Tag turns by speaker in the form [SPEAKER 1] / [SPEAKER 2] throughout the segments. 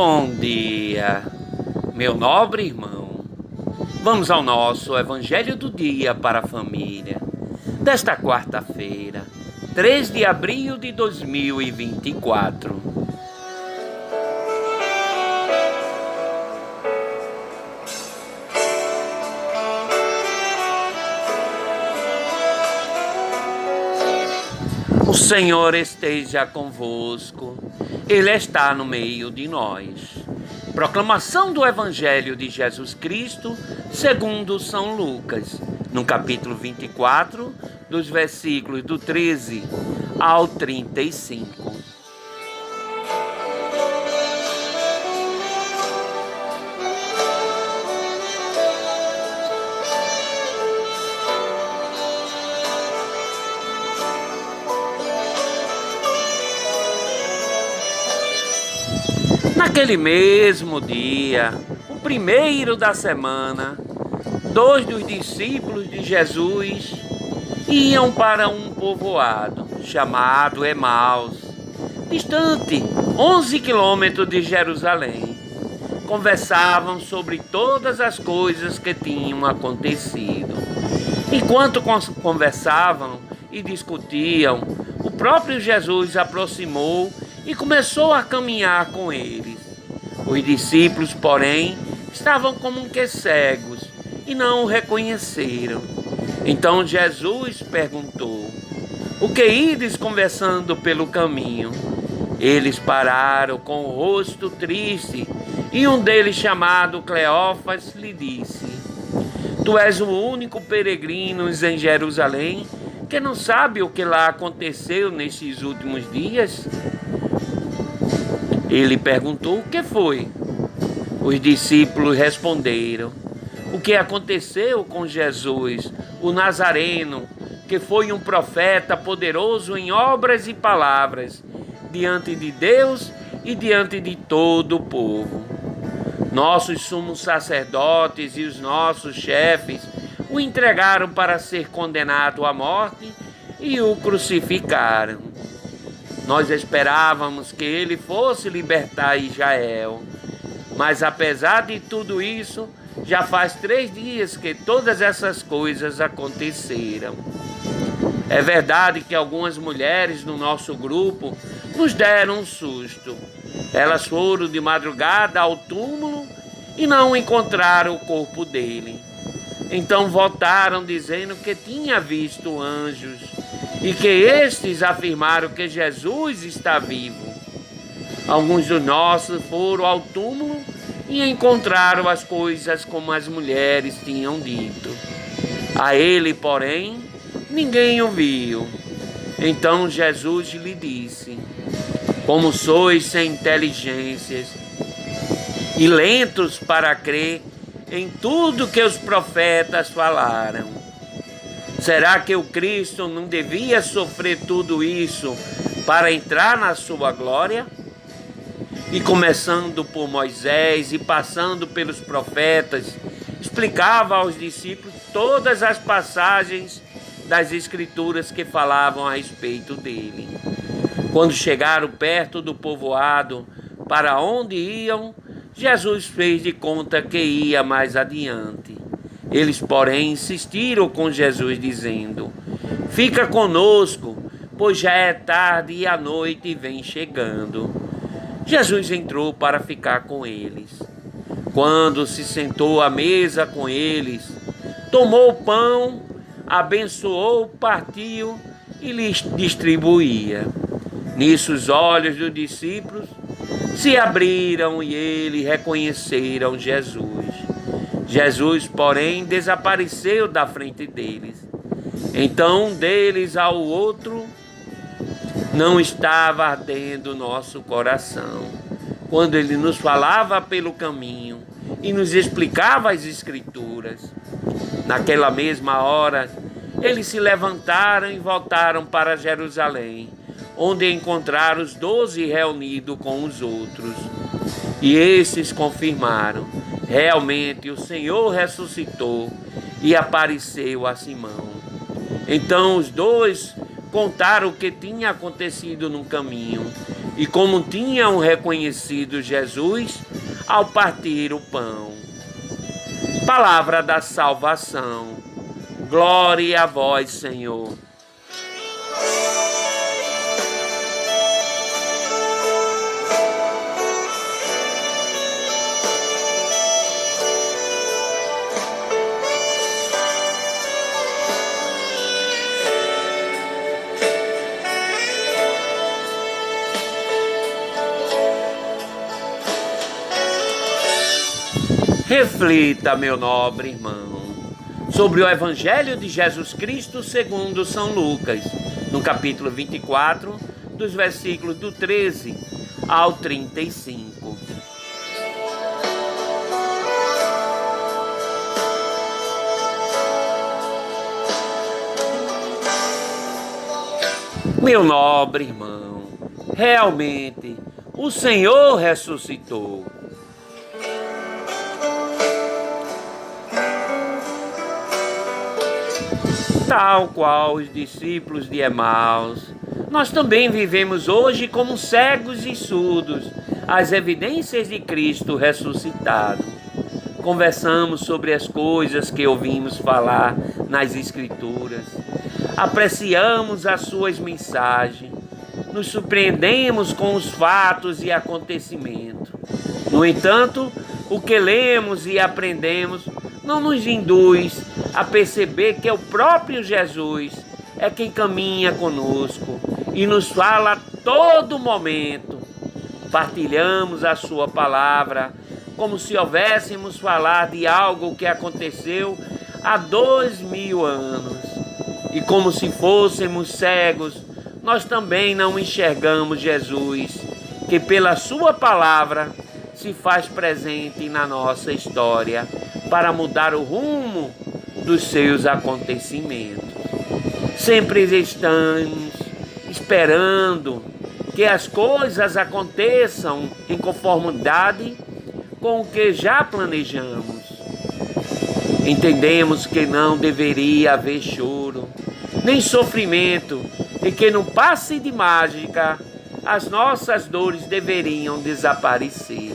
[SPEAKER 1] Bom dia, meu nobre irmão. Vamos ao nosso Evangelho do Dia para a Família, desta quarta-feira, 3 de abril de 2024. O Senhor esteja convosco, Ele está no meio de nós. Proclamação do Evangelho de Jesus Cristo, segundo São Lucas, no capítulo 24, dos versículos do 13 ao 35. Naquele mesmo dia, o primeiro da semana, 2 dos discípulos de Jesus iam para um povoado chamado Emaús, distante 11 quilômetros de Jerusalém. Conversavam sobre todas as coisas que tinham acontecido. Enquanto conversavam e discutiam, o próprio Jesus aproximou e começou a caminhar com eles. Os discípulos, porém, estavam como que cegos e não o reconheceram. Então Jesus perguntou: "O que ides conversando pelo caminho?" Eles pararam com o rosto triste e um deles, chamado Cleófas, lhe disse: "Tu és o único peregrino em Jerusalém que não sabe o que lá aconteceu nestes últimos dias?" Ele perguntou: "O que foi?" Os discípulos responderam: "O que aconteceu com Jesus, o Nazareno, que foi um profeta poderoso em obras e palavras, diante de Deus e diante de todo o povo. Nossos sumos sacerdotes e os nossos chefes o entregaram para ser condenado à morte e o crucificaram. Nós esperávamos que ele fosse libertar Israel, mas apesar de tudo isso, já faz 3 dias que todas essas coisas aconteceram. É verdade que algumas mulheres no nosso grupo nos deram um susto. Elas foram de madrugada ao túmulo e não encontraram o corpo dele. Então voltaram dizendo que tinha visto anjos e que estes afirmaram que Jesus está vivo. Alguns dos nossos foram ao túmulo e encontraram as coisas como as mulheres tinham dito. A ele, porém, ninguém o viu." Então Jesus lhe disse: "Como sois sem inteligências e lentos para crer em tudo que os profetas falaram. Será que o Cristo não devia sofrer tudo isso para entrar na sua glória?" E começando por Moisés e passando pelos profetas, explicava aos discípulos todas as passagens das Escrituras que falavam a respeito dele. Quando chegaram perto do povoado para onde iam, Jesus fez de conta que ia mais adiante. Eles, porém, insistiram com Jesus, dizendo: "Fica conosco, pois já é tarde e a noite vem chegando." Jesus entrou para ficar com eles. Quando se sentou à mesa com eles, tomou o pão, abençoou, partiu e lhes distribuía. Nisso os olhos dos discípulos se abriram e eles reconheceram Jesus. Jesus, porém, desapareceu da frente deles. Então, um deles ao outro, não estava ardendo nosso coração quando ele nos falava pelo caminho e nos explicava as Escrituras. Naquela mesma hora, eles se levantaram e voltaram para Jerusalém, onde encontraram os 12 reunidos com os outros. E esses confirmaram: realmente o Senhor ressuscitou e apareceu a Simão. Então os dois contaram o que tinha acontecido no caminho e como tinham reconhecido Jesus ao partir o pão. Palavra da salvação. Glória a vós, Senhor. Reflita, meu nobre irmão, sobre o Evangelho de Jesus Cristo segundo São Lucas, no capítulo 24, dos versículos do 13 ao 35. Meu nobre irmão, realmente o Senhor ressuscitou. Tal qual os discípulos de Emaús, nós também vivemos hoje como cegos e surdos às evidências de Cristo ressuscitado. Conversamos sobre as coisas que ouvimos falar nas Escrituras, apreciamos as suas mensagens, nos surpreendemos com os fatos e acontecimentos. No entanto, o que lemos e aprendemos não nos induz a perceber que é o próprio Jesus é quem caminha conosco e nos fala a todo momento. Partilhamos a sua palavra como se houvéssemos falar de algo que aconteceu há 2000 anos. E como se fôssemos cegos, nós também não enxergamos Jesus, que pela sua palavra se faz presente na nossa história para mudar o rumo dos seus acontecimentos. Sempre estamos esperando que as coisas aconteçam em conformidade com o que já planejamos. Entendemos que não deveria haver choro, nem sofrimento, e que no passe de mágica as nossas dores deveriam desaparecer.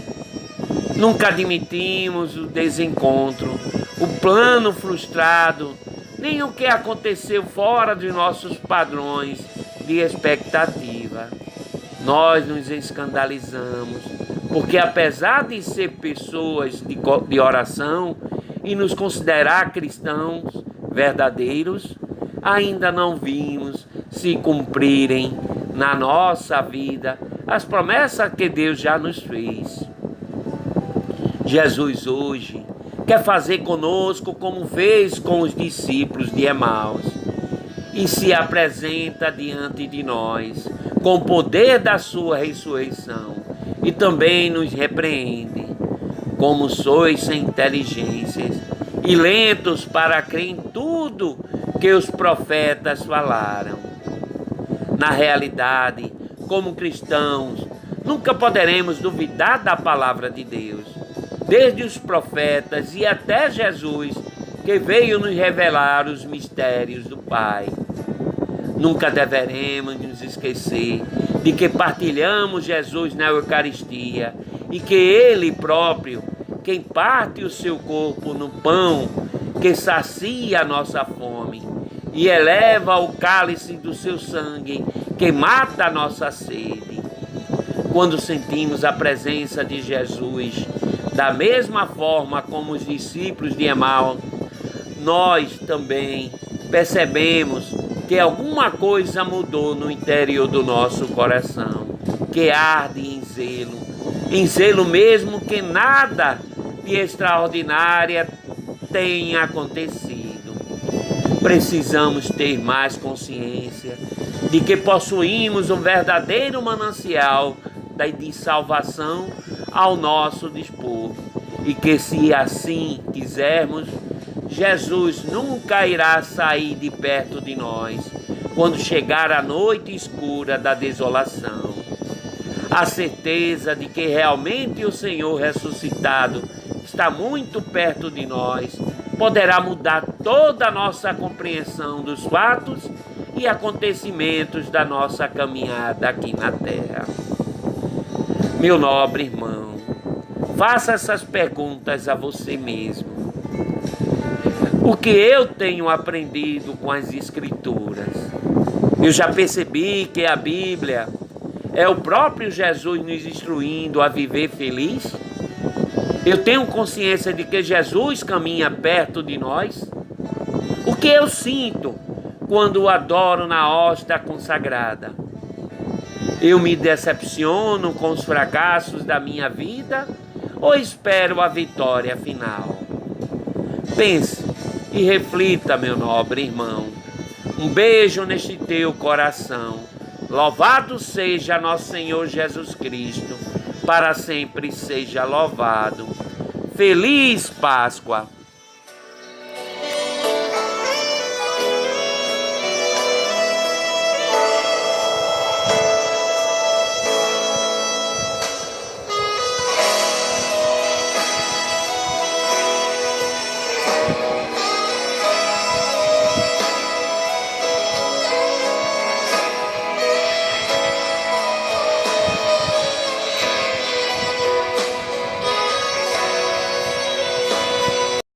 [SPEAKER 1] Nunca admitimos o desencontro, o plano frustrado, nem o que aconteceu fora de nossos padrões de expectativa. Nós nos escandalizamos, porque apesar de ser pessoas de oração e nos considerar cristãos verdadeiros, ainda não vimos se cumprirem na nossa vida as promessas que Deus já nos fez. Jesus hoje quer fazer conosco como fez com os discípulos de Emaús e se apresenta diante de nós com o poder da sua ressurreição e também nos repreende. Como sois sem inteligências e lentos para crer em tudo que os profetas falaram. Na realidade, como cristãos, nunca poderemos duvidar da palavra de Deus, desde os profetas e até Jesus, que veio nos revelar os mistérios do Pai. Nunca deveremos nos esquecer de que partilhamos Jesus na Eucaristia e que Ele próprio, quem parte o seu corpo no pão, que sacia a nossa fome, e eleva o cálice do seu sangue, que mata a nossa sede. Quando sentimos a presença de Jesus, da mesma forma como os discípulos de Emaús, nós também percebemos que alguma coisa mudou no interior do nosso coração, que arde em zelo mesmo que nada de extraordinária tenha acontecido. Precisamos ter mais consciência de que possuímos um verdadeiro manancial de salvação ao nosso dispor e que, se assim quisermos, Jesus nunca irá sair de perto de nós quando chegar a noite escura da desolação. A certeza de que realmente o Senhor ressuscitado está muito perto de nós poderá mudar toda a nossa compreensão dos fatos e acontecimentos da nossa caminhada aqui na Terra. Meu nobre irmão, faça essas perguntas a você mesmo. O que eu tenho aprendido com as Escrituras? Eu já percebi que a Bíblia é o próprio Jesus nos instruindo a viver feliz? Eu tenho consciência de que Jesus caminha perto de nós? O que eu sinto quando o adoro na hóstia consagrada? Eu me decepciono com os fracassos da minha vida ou espero a vitória final? Pense e reflita, meu nobre irmão. Um beijo neste teu coração. Louvado seja nosso Senhor Jesus Cristo, para sempre seja louvado. Feliz Páscoa!